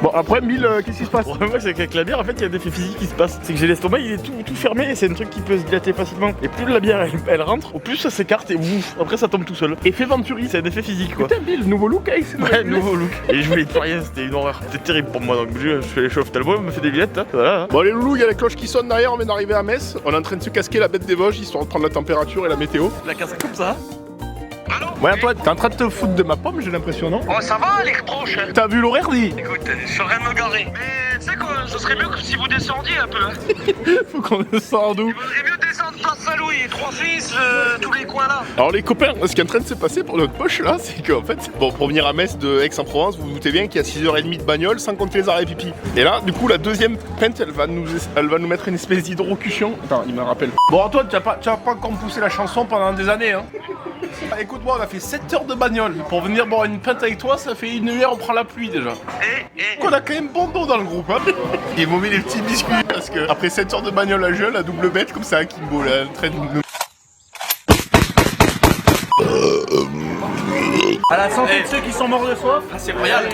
Bon, après, Bill, qu'est-ce qui se passe? Le problème, c'est qu'avec la bière, en fait, il y a des effets physiques qui se passent. C'est que j'ai l'estomac, il est tout fermé et c'est un truc qui peut se dilater facilement. Et plus la bière elle rentre, au plus ça s'écarte et ouf, après ça tombe tout seul. Effet Venturi, c'est un effet physique quoi. Putain, Bill, nouveau look avec Ouais, nouveau look. Et je voulais plus rien, c'était une horreur. C'était terrible pour moi, donc je fais les chauffe tellement, je me fais des billettes, hein, voilà. Bon, les loulous, il y a la cloche qui sonne derrière, on vient d'arriver à Metz. On est en train de se casquer la bête des Vosges, histoire de prendre la température et la météo. La casse comme ça. Ouais, toi, t'es en train de te foutre de ma pomme, j'ai l'impression, non? Oh, ça va, les reproches? T'as vu l'horaire, dit? Écoute, je suis en train de me garer. Mais tu sais quoi, ce serait mieux que si vous descendiez un peu. Hein. Faut qu'on descende d'où? Il vaudrait mieux descendre Place Saint-Louis, Trois Fils, tous les coins là. Alors les copains, ce qui est en train de se passer pour notre poche là, c'est qu'en fait, bon, pour venir à Metz de Aix-en-Provence, vous vous doutez bien qu'il y a 6h30 de bagnole sans compter les arrêts pipi. Et là, du coup, la deuxième pente, elle va nous mettre une espèce d'hydrocution. Attends, il me rappelle. Bon, Antoine, tu vas pas encore me pousser la chanson pendant des années, hein. Ah, écoute-moi, on a fait 7 heures de bagnole. Pour venir boire une pinte avec toi, ça fait 1 heure, on prend la pluie déjà. On a quand même bon dos dans le groupe, hein. Ils m'ont mis les petits biscuits parce que après 7 heures de bagnole à jeune, la double bête, comme ça, Kimbo, là, en train de nous. À la santé de ceux qui sont morts de soif. Ah, c'est royal.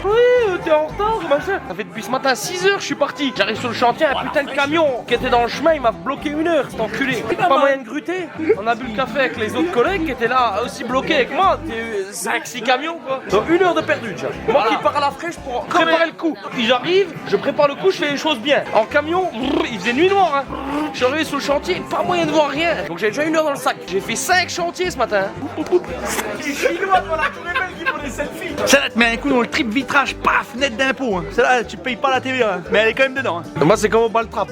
Oui, t'es en retard, machin. Ça fait depuis ce matin 6h je suis parti. J'arrive sur le chantier, un putain de camion qui était dans le chemin, il m'a bloqué 1 heure, cet enculé. Pas moyen de gruter. On a bu le café avec les autres collègues qui étaient là aussi bloqués avec moi. 5-6 camions quoi. Donc 1 heure de perdu déjà. Moi qui pars à la fraîche pour préparer le coup. Puis j'arrive, je prépare le coup, je fais les choses bien. En camion, il faisait nuit noire. Hein. Je suis arrivé sur le chantier, pas moyen de voir rien. Donc j'ai déjà 1 heure dans le sac. J'ai fait 5 chantiers ce matin. Celle-là te met un coup dans le triple vitrage, paf, net d'impôt. Hein. Celle-là, tu payes pas la TVA, hein. Mais elle est quand même dedans. Hein. Moi c'est comme au bal trap.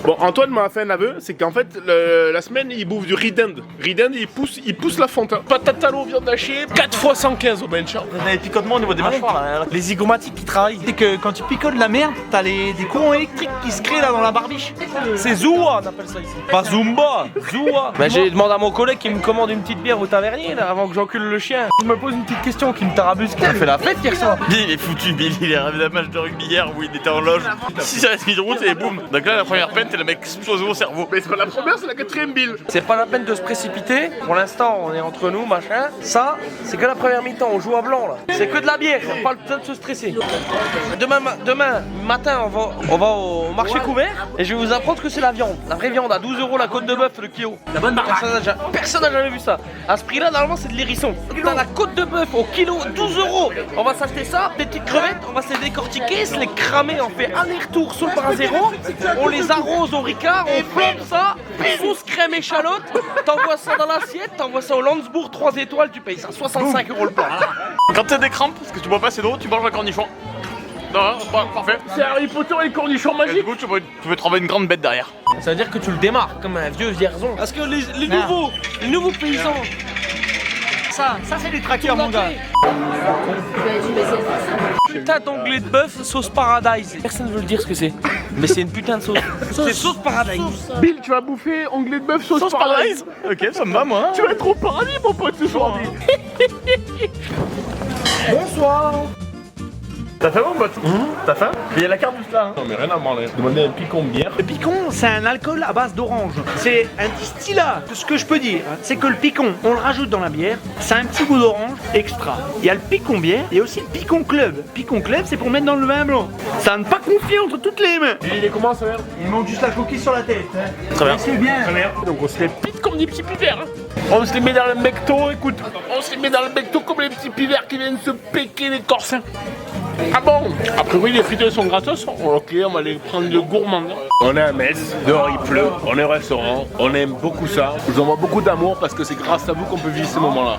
Bon, Antoine m'a fait un aveu, c'est qu'en fait, la semaine, il bouffe du ridend. Ridend, il pousse la fonte. Hein. Patate à l'eau, viande hachée, 4 fois 115 au bench. Vous avez des picotements au niveau des mâchoires là. Les zygomatiques qui travaillent. C'est que quand tu picotes de la merde, t'as des courants électriques qui se créent là dans la barbiche. C'est Zoua, on appelle ça ici. Pas Zumba, Zoua. Bah, j'ai demandé à mon collègue qui me commande une petite bière au tavernier là avant que j'encule le chien. Je me pose une petite question qui me tarabuse. T'as fait la fête hier soir? Bill il est foutu, Bill il est arrivé d'un match de rugby hier où il était en loge. 6h30 de route et boum. Donc là la première peine, le mec explose au cerveau. Mais c'est pas la première, c'est la 4ème Bill. C'est pas la peine de se précipiter. Pour l'instant, on est entre nous, machin. Ça, c'est que la première mi-temps. On joue à blanc là. C'est que de la bière. Pas le temps de se stresser. Demain matin, on va au marché couvert et je vais vous apprendre que c'est la viande. La vraie viande à 12 € la côte de bœuf le kilo. La bonne marque. Personne n'a jamais vu ça. À ce prix-là, normalement, c'est de l'hérisson. T'as la côte de bœuf au kilo 12 €. On va s'acheter ça, des petites crevettes, on va se les décortiquer, se les cramer. On fait aller-retour sous le bras zéro. On les arrose au Ricard, on plombe ça, sauce crème échalote, t'envoies ça dans l'assiette, t'envoies ça au Landsbourg 3 étoiles, tu payes ça 65 € le plat. Quand t'as des crampes, parce que tu bois pas assez d'eau, tu manges un cornichon. Non, parfait. C'est Harry Potter et le cornichon Et magique. du coup, tu peux te trouver une grande bête derrière. Ça veut dire que tu le démarres comme un vieux vierzon. Parce que les nouveaux paysans. Ça c'est des traqueurs mon gars. Putain d'onglet de bœuf, sauce paradise. Personne ne veut le dire ce que c'est. Mais c'est une putain de sauce. C'est sauce paradise. Bill, tu vas bouffer onglet de bœuf sauce paradise. Ok, ça me va moi. Tu vas être au paradis, mon pote, ce soir. Bonsoir. T'as faim, mon pote? T'as faim? Il y a la carte juste là. Hein. Non, mais rien à manger. Demandez un picon de bière. Le picon, c'est un alcool à base d'orange. C'est un distillat. Ce que je peux dire, hein, c'est que le picon, on le rajoute dans la bière, ça a un petit goût d'orange extra. Il y a le picon bière, il y a aussi le picon club. Picon club, c'est pour mettre dans le vin blanc. Ça à ne pas confier entre toutes les mains. Il est comment, ça merde? Il manque juste la coquille sur la tête. Hein. Très bien. C'est bien. Très bien. Donc on se les pite comme des petits pivers. Hein. On se les met dans le becto, écoute. On se les met dans le becto comme les petits pivers qui viennent se péquer les corsins. Ah bon? A priori les frites sont gratos. Ok, on va les prendre de gourmands. On est à Metz, dehors il pleut, on est au restaurant, on aime beaucoup ça. Je vous envoie beaucoup d'amour parce que c'est grâce à vous qu'on peut vivre ces moments-là.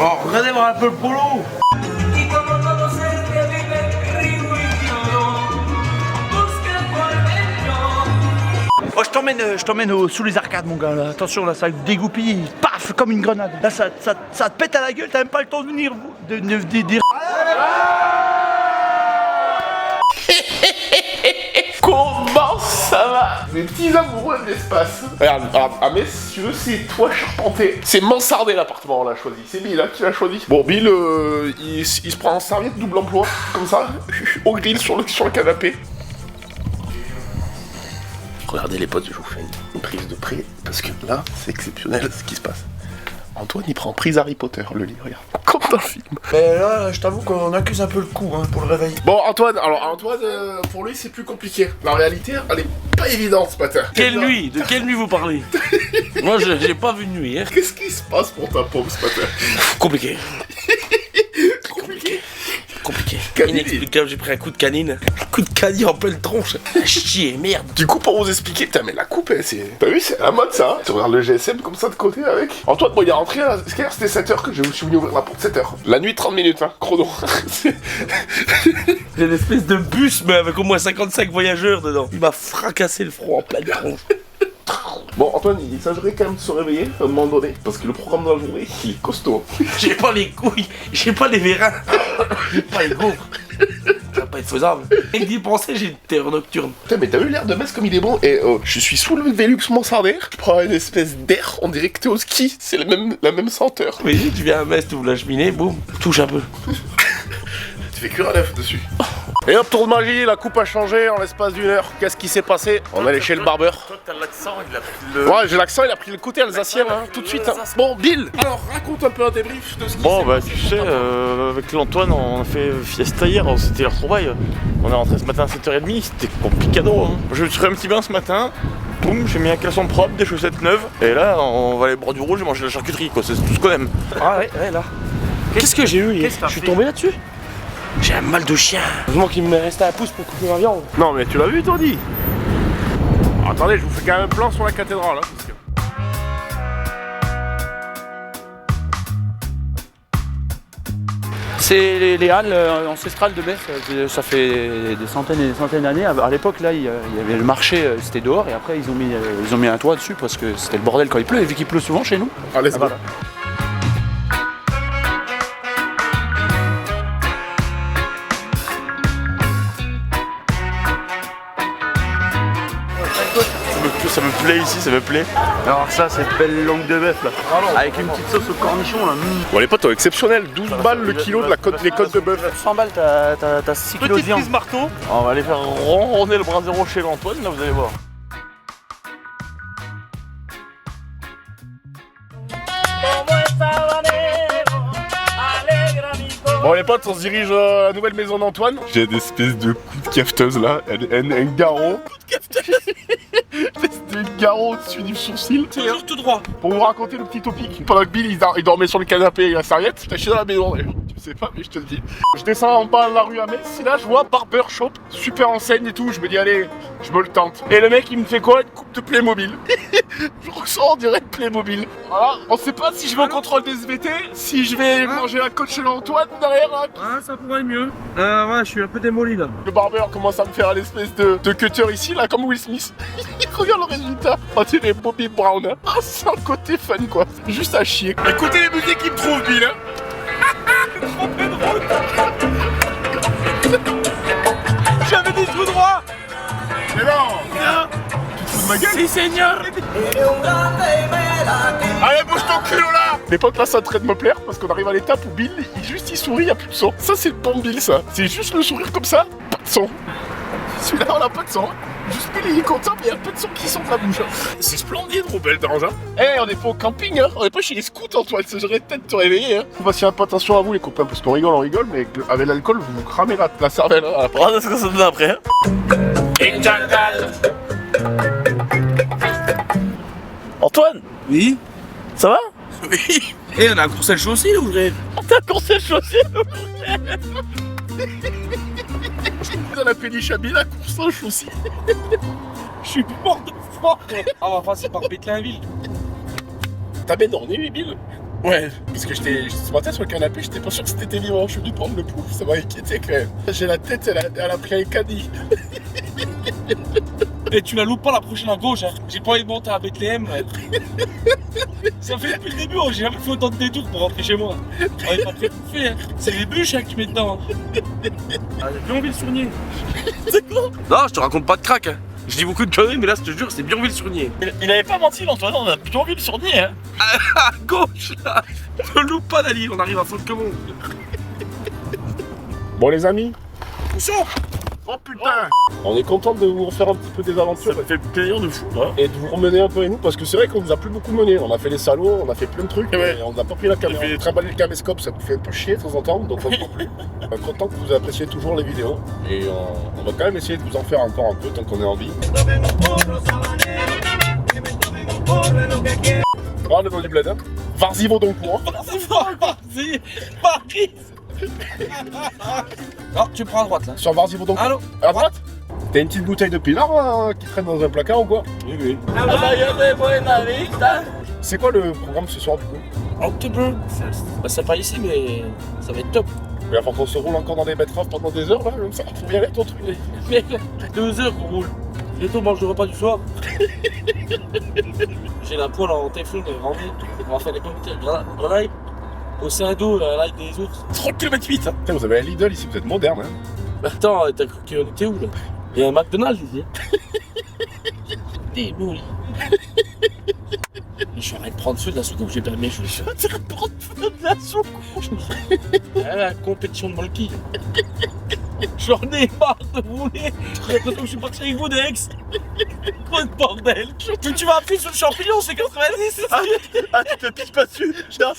Oh, regardez voir un peu le polo. Oh, je t'emmène sous les arcades, mon gars. Là. Attention, là, ça dégoupille. Paf, comme une grenade. Là, ça te pète à la gueule. T'as même pas le temps de venir. Comment ça va? Mes petits amoureux de l'espace. Regarde, à Metz, si tu veux, c'est toi charpenté. C'est mansardé l'appartement, on l'a choisi. C'est Bill qui l'a choisi. Bon, Bill, il se prend en serviette double emploi, comme ça, au grill sur le canapé. Regardez les potes, je vous fais une prise de près, parce que là, c'est exceptionnel ce qui se passe. Antoine, il prend prise Harry Potter, le lit, regarde. Comme dans le film. Mais là, je t'avoue qu'on accuse un peu le coup hein, pour le réveil. Bon, Antoine, pour lui, c'est plus compliqué. La réalité, elle est pas évidente ce matin. Quelle nuit? De quelle nuit vous parlez? Moi, j'ai pas vu de nuit, hein. Qu'est-ce qui se passe pour ta paume ce matin? Compliqué. Compliqué. Compliqué. Canine. Inexplicable, j'ai pris un coup de canine. Un coup de canine en pleine tronche. Chier, merde. Du coup, pour vous expliquer, putain, mais la coupe, c'est. T'as vu, c'est à la mode ça, hein. Tu regardes le GSM comme ça de côté avec. Antoine, bon, il est rentré à. C'était 7h que je suis venu ouvrir la porte, 7h. La nuit, 30 minutes, hein, chrono. J'ai une espèce de bus, mais avec au moins 55 voyageurs dedans. Il m'a fracassé le front en pleine tronche. Bon, Antoine, il s'agirait quand même de se réveiller à un moment donné, parce que le programme de la journée, il est costaud. J'ai pas les couilles, j'ai pas les vérins, j'ai pas les gaufres. Ça va pas être faisable. Et d'y penser, j'ai une terreur nocturne. Putain, mais t'as vu l'air de Metz comme il est bon? Et je suis sous le Velux Mansardaire, je prends une espèce d'air, on dirait que t'es au ski, c'est la même senteur. Mais tu viens à Metz, tu ouvres la cheminée, boum, touche un peu. Tu fais cuire à l'œuf dessus. Et hop, tour de magie, la coupe a changé en l'espace d'une heure. Qu'est-ce qui s'est passé? On est allé chez le barbeur. Toi, t'as l'accent, il a pris le. Ouais, j'ai l'accent, il a pris le côté alsacien, hein, tout de suite. Hein. Bon, Bill, alors raconte un peu un débrief de ce qui Bon, s'est bah, passé. tu sais, avec l'Antoine, on a fait fiesta hier, c'était la retrouvaille. On est rentré ce matin à 7h30, c'était complicado. Hein. Je me suis fait un petit bain ce matin. Boum, j'ai mis un caleçon propre, des chaussettes neuves. Et là, on va aller au bord du rouge, j'ai mangé de la charcuterie, quoi. C'est tout ce qu'on aime. Ah ouais, là. Qu'est-ce que j'ai eu hier? Je suis tombé là-dessus. J'ai un mal de chien. Heureusement qu'il me restait un pouce pour couper ma viande. Non, mais tu l'as vu, Tony? Attendez, je vous fais quand même un plan sur la cathédrale. Hein, parce que... C'est les halles ancestrales de Bef, ça fait des centaines et des centaines d'années. À l'époque, là, il y avait le marché, c'était dehors, et après, ils ont mis un toit dessus parce que c'était le bordel quand il pleut, et vu qu'il pleut souvent chez nous. Allez, c'est bon. Ça me plaît ici, ça me plaît. Alors ça, cette belle langue de bœuf là. Avec une petite sauce au cornichon là. Bon, les potes, exceptionnel, 12 balles le kilo de la côte, les côtes de bœuf. 100 balles, t'as 6 kilos de Petite viande. prise marteau. On va aller faire ronronner le bras zéro chez l'Antoine, là vous allez voir. Bon les potes, on se dirige à la nouvelle maison d'Antoine. J'ai des espèces de coups de cafeteuse là, un garrot. Coup de cafeteuse. Espèce de garrot au-dessus du sourcil. Toujours tout droit. Pour vous raconter le petit topic. Pendant que Bill il dormait sur le canapé et la serviette, j'étais chez dans la maison d'ailleurs. Tu sais pas mais je te le dis. Je descends en bas de la rue à Metz, et là je vois Barber Shop, super enseigne et tout, je me dis allez, je me le tente. Et le mec il me fait quoi? Une coupe de Playmobil. Je ressens en direct Playmobil. Voilà, on sait pas si je vais au contrôle des SVT, si je vais manger la côte chez l'Antoine derrière là. Ah, ça pourrait mieux. Ouais, je suis un peu démoli là. Le barbeur commence à me faire l'espèce de cutter ici là comme Will Smith. Regarde le résultat. On dirait Bobby Brown. Hein. Ah, c'est un côté fun quoi. Juste à chier. Écoutez les musiques qui me trouvent Bill. Hein. J'avais dit tout droit. Mais non. Tu te fous de ma gueule? Si, Seigneur. Allez, bouge ton culot là. Les potes là ça traite de me plaire parce qu'on arrive à l'étape où Bill il sourit, il y a plus de son. Ça c'est le bon Bill ça. C'est juste le sourire comme ça, pas de son. Celui-là on a pas de son. Juste Bill il est content mais il y a pas de son qui sort de la bouche. C'est splendide Robert d'engin. Eh on est pas au camping hein. On est pas chez les scouts Antoine, ça j'aurais peut-être te réveiller hein. Faut faire un peu attention à vous les copains parce qu'on rigole, mais avec l'alcool vous cramez la cervelle hein, après. On ce que ça donne après. Antoine, Oui. ça va? Oui. Et on a un conseil chaussée là, ou je rêve? T'as corsé le chaussée? Dans la péniche à Bill la course en aussi. Je suis mort de froid. Ah, on va passer par Bétlinville. T'as bien dormi Bill? Ouais. Parce que ce matin sur le canapé, j'étais pas sûr que c'était vivant. Je suis venu prendre le pouls, ça m'a inquiété quand même. J'ai la tête, elle a pris un caddie. Et tu la loupes pas la prochaine à gauche, hein. J'ai pas envie de monter à Bethléem. Ouais. Ça fait depuis le début, j'ai jamais fait autant de détours pour rentrer chez moi. On est pas prêt pour faire. C'est les bûches hein, que tu mets dedans. Ah, j'ai plus envie de sournier. C'est quoi? Non, je te raconte pas de crack. Hein. Je dis beaucoup de conneries, mais là, je te jure, c'est Bionville-sur-Nier. Il avait pas menti l'Antoine, on a plutôt envie le surnier hein. À gauche, là. Ne loupe pas, Dali, on arrive à Faute-Comont. Bon les amis, Attention. Oh putain. On est content de vous refaire un petit peu des aventures. Ça me fait plaisir de fou. Hein. Et de vous remener un peu avec nous parce que c'est vrai qu'on nous a plus beaucoup mené. On a fait les salons, on a fait plein de trucs, Ouais. et on n'a pas pris la caméra. On a trimballé le caméscope, ça nous fait un peu chier de temps en temps, donc on ne peut plus. On est content que vous appréciez toujours les vidéos et on va quand même essayer de vous en faire encore un peu tant qu'on est en vie. Voilà le nom du bled, hein. Varzy-Vaudoncourt. Vas-y, Paris. Non, tu prends à droite là. Sur Varzy-Vaudoncourt. Allô. À droite. T'as une petite bouteille de pinard qui traîne dans un placard ou quoi? Oui. C'est quoi le programme ce soir du coup? October. Bah, c'est pas ici, mais ça va être top. Il va falloir qu'on se roule encore dans les betteraves pendant des heures là, comme ça. Faut bien aller ton truc. Mec, 2 heures qu'on roule. Bientôt, on mange le repas du soir. J'ai la poêle en téflon rendue. On va faire des pommes de terre. Grenaille. Océan d'eau, l'ail des ours. 30 km/h. Putain, vous avez un Lidl ici, vous êtes moderne hein. Mais attends, t'as cru qu'on était où là? Il y a un McDonald's ici. T'es mouli. Je suis en train de prendre feu de la soupe donc j'ai permis. Je suis en train de prendre feu de la soupe. La compétition de monkey. J'en ai marre de rouler. J'ai l'impression que je suis parti avec vous, Dex. Quoi de bordel. Tu vas appuyer sur le champignon, c'est 90. Ah, tu te pisses pas dessus. Non,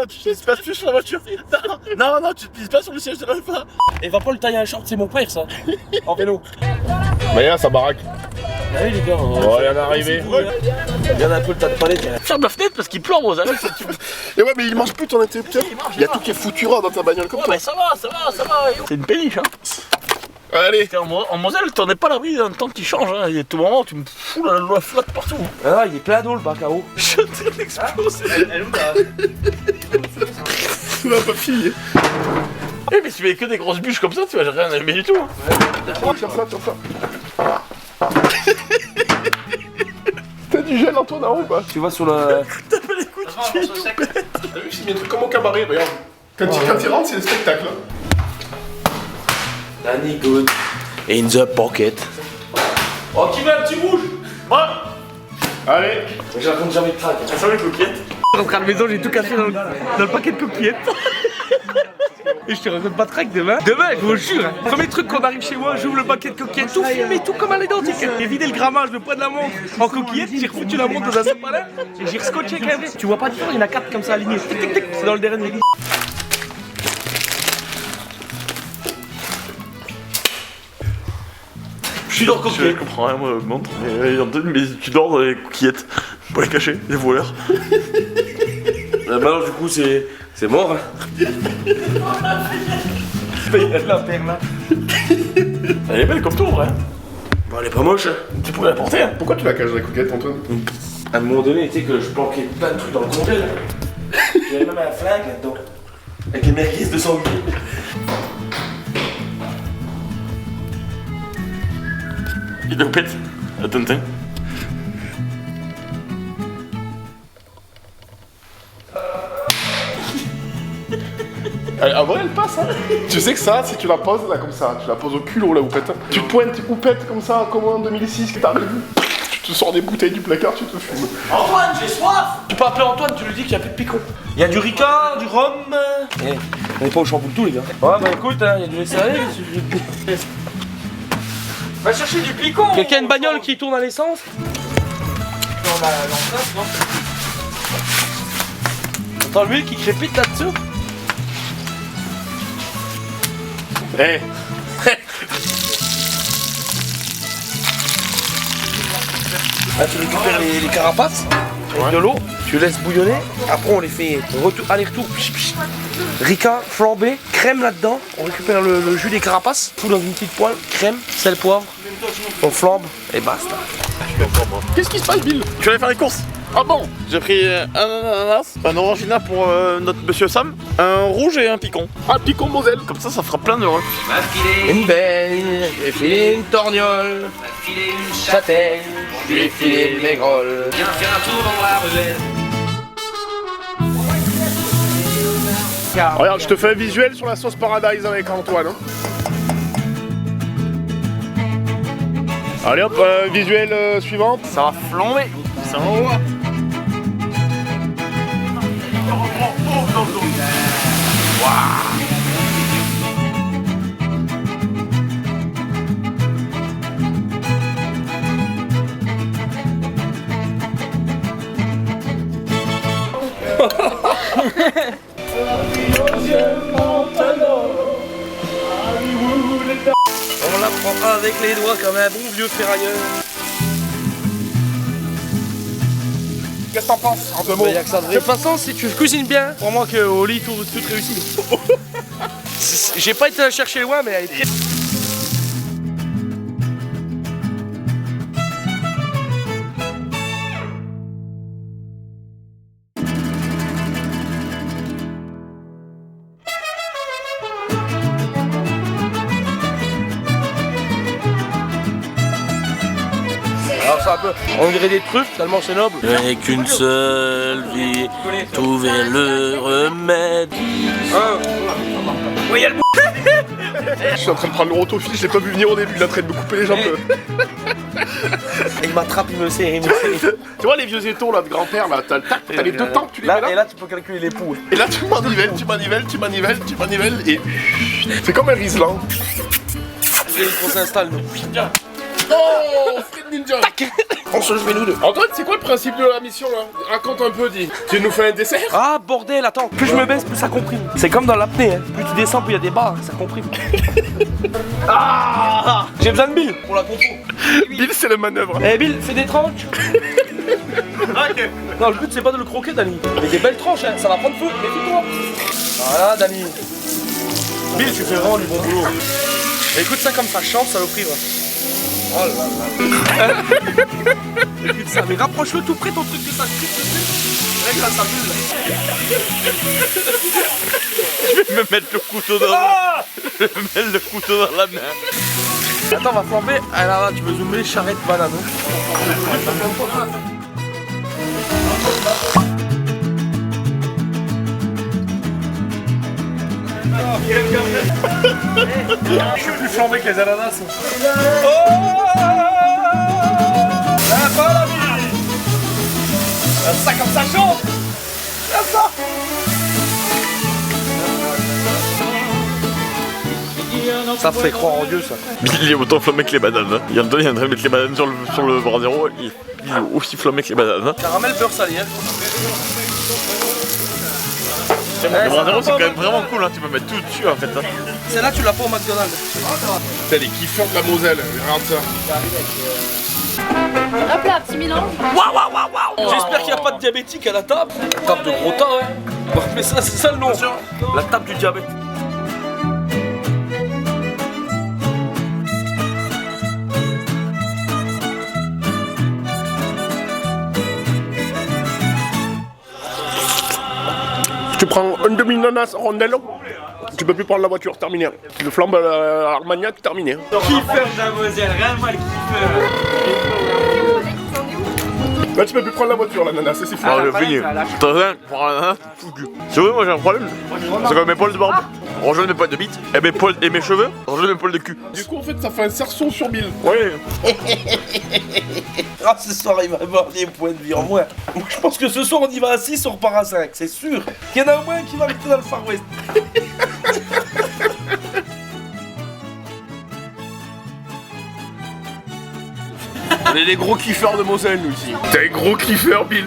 tu te pisses pas dessus sur la voiture. Non, tu te pisses pas sur le siège de la fin. Et va pas le tailler un short, c'est mon père ça. En vélo. Mais là, ça baraque. Ah oui les gars. Oh, il y en est arrivé. Il y en a un peu le tas de palette. Ferme la fenêtre parce qu'il plombe aux amis. Et ouais, mais il marche plus ton interrupteur. Il y a tout qui est foutura dans ta bagnole comme Ouais, toi. mais ça va. C'est une péniche hein. Allez. En Moselle, t'en es pas à l'abri d'un temps qui change. Hein. Il y a tout moment, tu me fous la flotte partout. Ah, il est plein d'eau le bac à eau. Je t'ai explosé. Elle Tu vas pas fini. Eh, mais tu mets que des grosses bûches comme ça, tu vas rien aimer du tout. Hein. Tiens ça. T'as du gel Antoine en haut ou pas? Tu vas sur la. T'as pas les coups de pied tout bête. T'as vu, c'est des trucs comme au cabaret, regarde. Quand il rentre, c'est le spectacle. Hein. Danny good. In the pocket. Oh, qui veut un petit rouge? Ouais. Allez. Je raconte jamais de crack. Ça sent les coquillettes. Rentré à la maison, j'ai tout cassé dans le paquet de coquillettes. Et je te raconte pas de crack demain. Demain, je vous jure. Hein. Premier truc qu'on arrive chez moi, j'ouvre le paquet de coquillettes, tout filmé, tout comme à l'identique. J'ai vidé le grammage, le poids de la montre en coquillettes, j'ai refoutu la montre dans un sopalin et j'ai rescotché avec un vrai. Tu vois pas du tout, il y en a 4 comme ça alignés. Tic tic tic, c'est dans le dernier. Je suis dans le coquillette. Je comprends rien, moi, augmente. Mais tu dors dans les coquillettes. Pour les cacher, les voleurs. Maintenant, du coup, c'est mort. Hein. La perle là. Elle est belle comme toi, en vrai. Bon, elle est pas moche. Hein. Tu pourrais la porter, hein. Pourquoi tu la caches dans les coquettes, Antoine? À un moment donné, tu sais que je planquais plein de trucs dans le congèle. J'avais même un flingue là-dedans. Avec les merguez de sanglier. Il le pète. Attends. En vrai, elle passe, hein. Tu sais que ça, si tu la poses là comme ça, tu la poses au culot, la houppette. Hein. Tu te pointes houppette comme ça, comme en 2006 que t'arrives. Tu te sors des bouteilles du placard, tu te fumes. Antoine, j'ai soif. Tu peux appeler Antoine, tu lui dis qu'il n'y a plus de picon. Il y a du Ricard, du rhum. Eh, on n'est pas au chamboule tout les gars. Ouais, bah écoute, il y a du laisser-aller. Va chercher du picon. Quelqu'un a une bagnole qui tourne à l'essence? Dans l'enceinte, non? Attends, lui qui crépite là-dessous. Eh. Là, tu récupères les carapaces avec de l'eau, tu laisses bouillonner, après on les fait aller-retour, rica, flambé, crème là-dedans, on récupère le jus des carapaces, tout dans une petite poêle, crème, sel, poivre, on flambe et basta. Qu'est-ce qui se passe, Bill? Je vais aller faire les courses. Ah bon? J'ai pris un ananas, un orangina pour notre monsieur Sam, un rouge et un picon. Ah, picon Moselle. Comme ça fera plein d'heureux. Une baigne, j'ai filé une torgnole, j'ai filé une châtaigne, j'ai filé une maigrole. Viens faire un tour dans la ruelle. Regarde, je te fais un visuel sur la sauce paradise avec Antoine. Hein. Allez hop, visuel suivant. Ça va flamber. Ça va voir. prend avec les doigts comme un bon vieux ferrailleur. Qu'est-ce que t'en penses en deux mots? De toute façon, si tu cuisines bien, pour moi qu'au lit tout réussit. J'ai pas été la chercher loin, mais elle est très... Alors c'est un peu, on dirait des truffes, tellement c'est noble. J'avais qu'une seule vie, trouver le remède. Oui, elle... Je suis en train de prendre le rotofil, je l'ai pas vu venir au début, il est en train de me couper les jambes. Il m'attrape, il me serre, il me serre. Tu vois les vieux étons là de grand-père là, t'as les deux temps que tu les mets là. Et là tu peux calculer les poux. Et là tu manivelles, tu manivelles et... C'est comme un Riesling. On s'installe nous. Oh, Fred Ninja. On se le nous deux. Antoine, c'est quoi le principe de la mission là? Raconte un peu, dis. Tu nous fais un dessert? Ah bordel, attends, plus je me baisse, plus ça comprime. C'est comme dans l'apnée, hein. Plus tu descends, plus il y a des barres, ça comprime. Ah, j'ai besoin de Bill pour la compo. Bill, c'est la manœuvre. Eh Bill, fais des tranches. Non, le but c'est pas de le croquer, Dani. Mais des belles tranches, hein. Ça va prendre feu, méfie-toi. Voilà, Dani. Bill, tu fais vraiment du bon boulot. Mais écoute ça comme ça chante, saloperie, va. Oh là là. Écoute ça, mais rapproche-le tout près ton truc que ça scripte dessus. Règle ça bulle. Je vais me mettre le couteau dans la... Je vais me mettre le couteau dans la main. Attends, on va flamber. Ah là là, tu veux zoomer, charrette banane. Je suis plus flambé que les ananas. Oh la pas la vie. Ça comme ça chante. Ça. Ça fait croire en Dieu ça. Il est autant flammé que les bananes. Hein. Il y en a en train de mettre les bananes sur le bordéro, il est aussi flammé que les bananes. Hein. Caramel beurre salé. Hein. Le bordéro c'est quand même vraiment cool, hein. Tu peux mettre tout dessus en fait. Hein. Celle-là tu l'as pas au McDonald's. T'as les kiffeurs de la Moselle, regarde ça. Hop là, petit mélange. J'espère qu'il n'y a pas de diabétique à la table. La table de gros temps, hein. Bon, mais ça, c'est ça le nom. La table du diabète. Tu prends un demi-nanas rondelle, tu peux plus prendre la voiture, terminé. Tu le flambes à Armagnac, terminé. Kiffeur de la Moselle, rien mal kiffeur. Là tu peux plus prendre la voiture, la nana, c'est fini. Alors je finis. T'as rien, prends la nana, foutu. Si vous voulez, moi j'ai un problème. C'est comme mes poils de barbe. Rejoins mes poils de bite. Et mes poils et mes cheveux, rejoins mes poils de cul. Du coup en fait ça fait un cerceau sur Bill. Oui. Ah, ce soir il va avoir des points de vie en moins. Moi je pense que ce soir on y va à 6, on repart à 5, c'est sûr. Il y en a au moins qui va rester dans le Far West. On est des gros kiffeurs de Moselle nous ici. T'es un gros kiffeur Bill.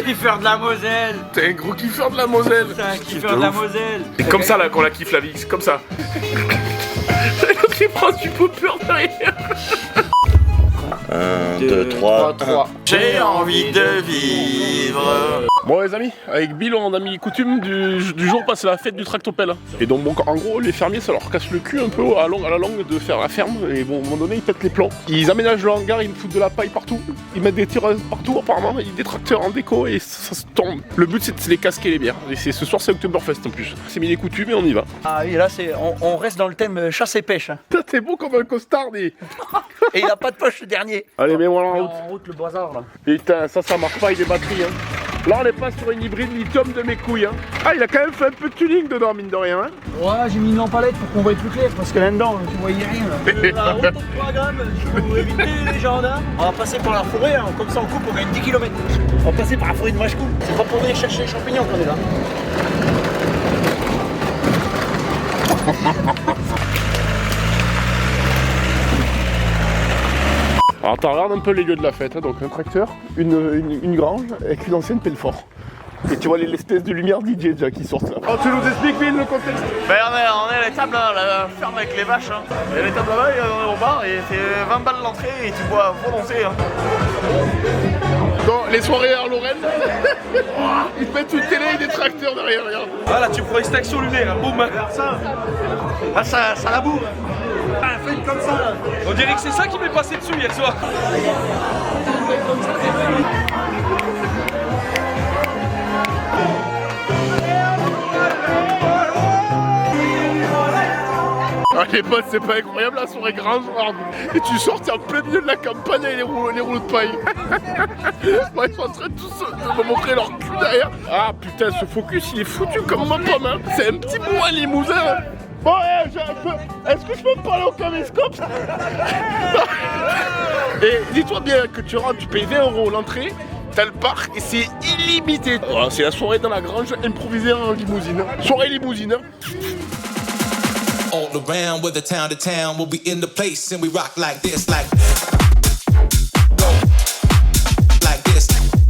Kiffeur de la Moselle. T'es un gros kiffeur de la Moselle. C'est un kiffeur de la Moselle. C'est comme ça là qu'on la kiffe la vie, c'est comme ça. Tu prends du popper derrière. 1, 2, 3. J'ai envie de vivre. Bon les amis, avec Bill on a mis coutume du jour passé la fête du tractopelle. Et donc bon, en gros les fermiers ça leur casse le cul un peu à la longue de faire la ferme. Et bon à un moment donné ils pètent les plombs. Ils aménagent le hangar, ils foutent de la paille partout. Ils mettent des tireuses partout apparemment, ils des tracteurs en déco et ça se tombe. Le but c'est de les casquer les bières. Et ce soir c'est Oktoberfest en plus. C'est mis les coutumes et on y va. Ah oui, là on reste dans le thème chasse et pêche. Hein. T'es beau comme un costard dis. Et il a pas de poche le dernier. Allez mets-moi en route. En route le bazar là. Putain ça marche pas avec les batteries hein. Là on est pas sur une hybride lithium de mes couilles hein. Ah il a quand même fait un peu de tuning dedans mine de rien hein. Ouais, j'ai mis une lampe à LED pour qu'on voie plus clair parce que là-dedans tu voyais rien là. La route au programme, pour éviter les gendarmes. On va passer par la forêt, hein. Comme ça on coupe, on gagne 10 km. On va passer par la forêt de Machecou. C'est pas pour venir chercher les champignons qu'on est là. Alors t'as regarde un peu les lieux de la fête, hein. Donc un tracteur, une grange avec une ancienne pelle fort. Et tu vois l'espèce de lumière DJ déjà qui sortent là. Oh tu nous expliques Bill le contexte? Ben on est l'étable, là, la ferme avec les vaches. Hein. Il y a l'étable là-bas, au bar, et c'est 20 balles l'entrée et tu bois volonté. Hein. Bon, les soirées à Lorraine, ils te mettent une télé et des tracteurs derrière, regarde. Ah là, tu prends extinction lunaire, boum. Ah, ça la bourre. Ah, faites comme ça là. On dirait que c'est ça qui m'est passé dessus hier soir. Ah, les potes, c'est pas incroyable la soirée grangearde. Et tu sors, t'es en plein milieu de la campagne avec les rouleaux de paille. Moi, ils sont en train de tous de me montrer leur cul derrière. Ah putain, ce focus, il est foutu comme ma pomme. Hein. C'est un petit bout à limousin. Hein. Bon, est-ce que je peux me parler au caméscope? Et dis-toi bien que tu rentres, tu payes 20 € l'entrée. T'as le parc et c'est illimité. Oh, c'est la soirée dans la grange improvisée en limousine. Soirée limousine. All around with the town to town, we'll be in the place and we rock like this, like this.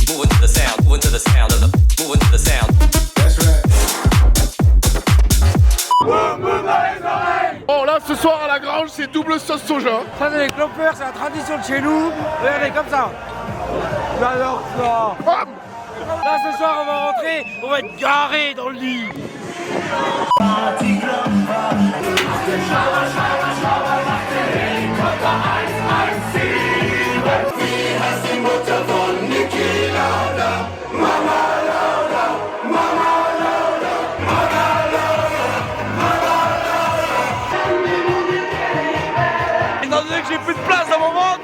Moving to the sound, moving to the sound of the, moving to the sound. That's right. Oh là, ce soir à la grange, c'est double sauce soja. Ça, c'est les clopeurs, c'est la tradition de chez nous. Regardez, comme ça. J'adore ça. Bam. Là, ce soir, on va rentrer, on va être garé dans le lit. Étant donné que j'ai plus de place dans mon ventre.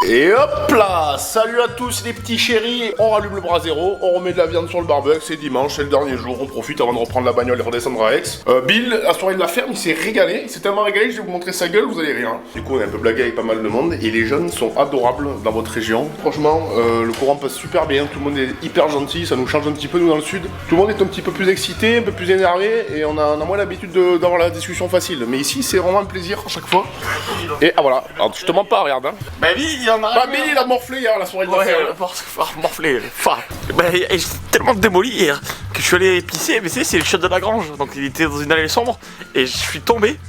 Et hop là, salut à tous les petits chéris, on rallume le brasero, on remet de la viande sur le barbecue, c'est dimanche, c'est le dernier jour, on profite avant de reprendre la bagnole et redescendre à Aix. Bill, la soirée de la ferme, il s'est régalé, il s'est tellement régalé, je vais vous montrer sa gueule, vous allez rire. Du coup on a un peu blagué avec pas mal de monde, et les jeunes sont adorables dans votre région. Franchement, le courant passe super bien, tout le monde est hyper gentil, ça nous change un petit peu nous dans le sud. Tout le monde est un petit peu plus excité, un peu plus énervé, et on a moins l'habitude d'avoir la discussion facile. Mais ici c'est vraiment un plaisir à chaque fois. Et ah voilà, alors je te mens pas, regarde. Hein. Bah oui, il y en a. Bah Bill il a morflé hier la soirée de la ferme. Morflé. Enfin, bah, j'étais tellement démoli hier que je suis allé pisser, mais c'est le chat de la grange. Donc il était dans une allée sombre et je suis tombé.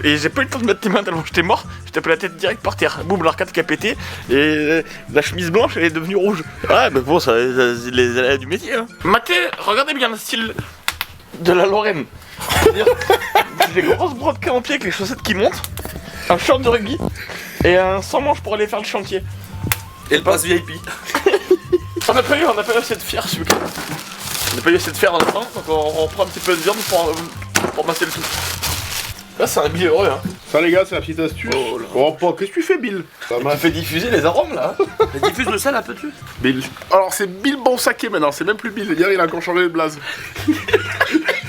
Et j'ai pas eu le temps de mettre les mains tellement j'étais mort. J'ai tapé la tête direct par terre. Boum, l'arcade qui a pété. Et la chemise blanche elle est devenue rouge. Ouais, mais bon, ça les aléas du métier. Hein. Maté, regardez bien le style de la Lorraine. C'est-à-dire, j'ai des grosses brodequins en pied avec les chaussettes qui montent, un short de rugby et un sans manche pour aller faire le chantier. Et le passe VIP. On n'a pas eu assez de fer ce week-end. On n'a pas eu assez de fer dans le temps, donc on prend un petit peu de viande pour masser le tout. Là c'est un billet heureux hein. Ça les gars, c'est la petite astuce. Oh, qu'est-ce que tu fais Bill? Ça m'a fait diffuser les arômes là. Diffuse le sel un peu dessus. Bill. Alors c'est Bill Bonsaké maintenant, c'est même plus Bill. Hier il a encore changé de blaze.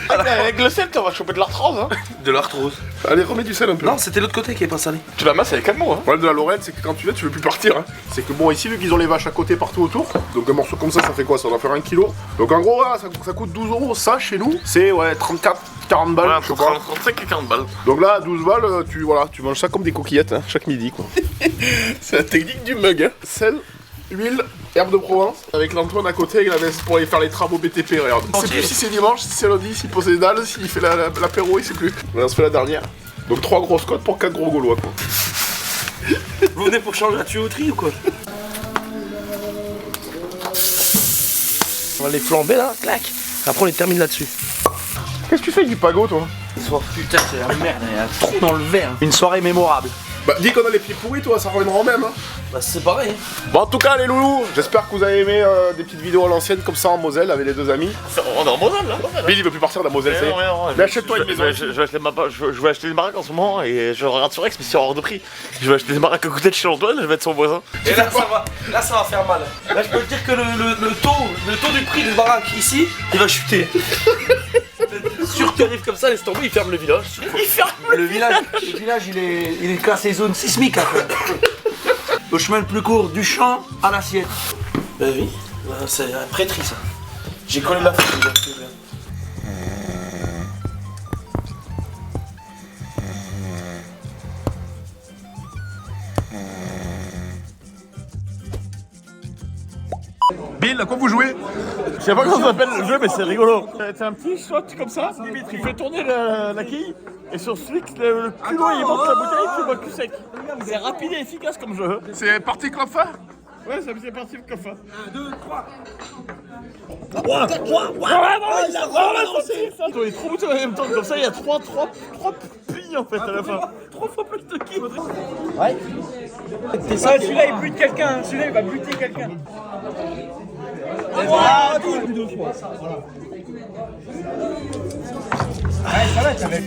Avec le sel, on va choper de l'arthrose hein. De l'arthrose. Allez, remets du sel un peu. Non, c'était l'autre côté qui est pas salé. Tu la masses avec un mot hein. Le problème de la Lorraine, c'est que quand tu viens, tu veux plus partir. Hein. C'est que bon, ici, vu qu'ils ont les vaches à côté partout autour, donc un morceau comme ça fait quoi? Ça doit faire 1 kg. Donc en gros, là, ça coûte 12 €. Ça, chez nous, c'est ouais, 34, 40 balles. Voilà, je crois. 35 et 40 balles. Donc là, à 12 balles, tu manges ça comme des coquillettes, hein, chaque midi, quoi. C'est la technique du mug, hein. Sel, huile, herbe de Provence, avec l'Antoine à côté, avec la veste pour aller faire les travaux BTP, regarde. Il sait plus si c'est dimanche, si c'est lundi, s'il pose les dalles, s'il fait l'apéro, il sait plus. Là, on se fait la dernière. Donc 3 grosses côtes pour 4 gros gaulois, quoi. Vous venez pour changer la tuyauterie ou quoi? On va les flamber là, clac. Après on les termine là-dessus. Qu'est-ce que tu fais avec du pago, toi? Putain, c'est la merde, il y a un trou dans le verre. Une soirée mémorable. Bah, dis qu'on a les pieds pourris, toi, ça reviendra en même, hein. Bah c'est pareil. Bon, en tout cas, les loulous, j'espère que vous avez aimé des petites vidéos à l'ancienne comme ça en Moselle avec les deux amis. On est en Moselle là. Bill, il veut plus partir de la Moselle, c'est. Mais achète-toi une maison. Je vais acheter des baraques en ce moment et je regarde sur Rex, mais c'est hors de prix. Je vais acheter des baraques à côté de chez Antoine, je vais être son voisin. Et là ça va faire mal. Là je peux te dire que le taux du prix des baraques ici, il va chuter. Sûr que tu arrives comme ça, laisse tomber, il ferme le village. Le village, il est classé zone sismique après. Le chemin le plus court du champ à l'assiette. Bah oui, c'est un prêtris ça. J'ai collé la feuille. Bill, à quoi vous jouez? Je sais pas comment ça s'appelle le jeu, mais c'est rigolo. C'est un petit shot comme ça, tu fais tourner la quille, et sur celui que le culot il monte la bouteille, tu vois cul sec. C'est rapide et efficace comme jeu. C'est parti Clopha? Ouais, c'est parti comme ça. 1, 2, 3. Il est trop bouteux en même temps, comme ça il y a 3 plis en fait à la fin. 3 fois plus de quilles. Ouais, celui-là il bute quelqu'un, celui-là il va buter quelqu'un. Ah, deux fois. Voilà. Ouais, ça va être avec.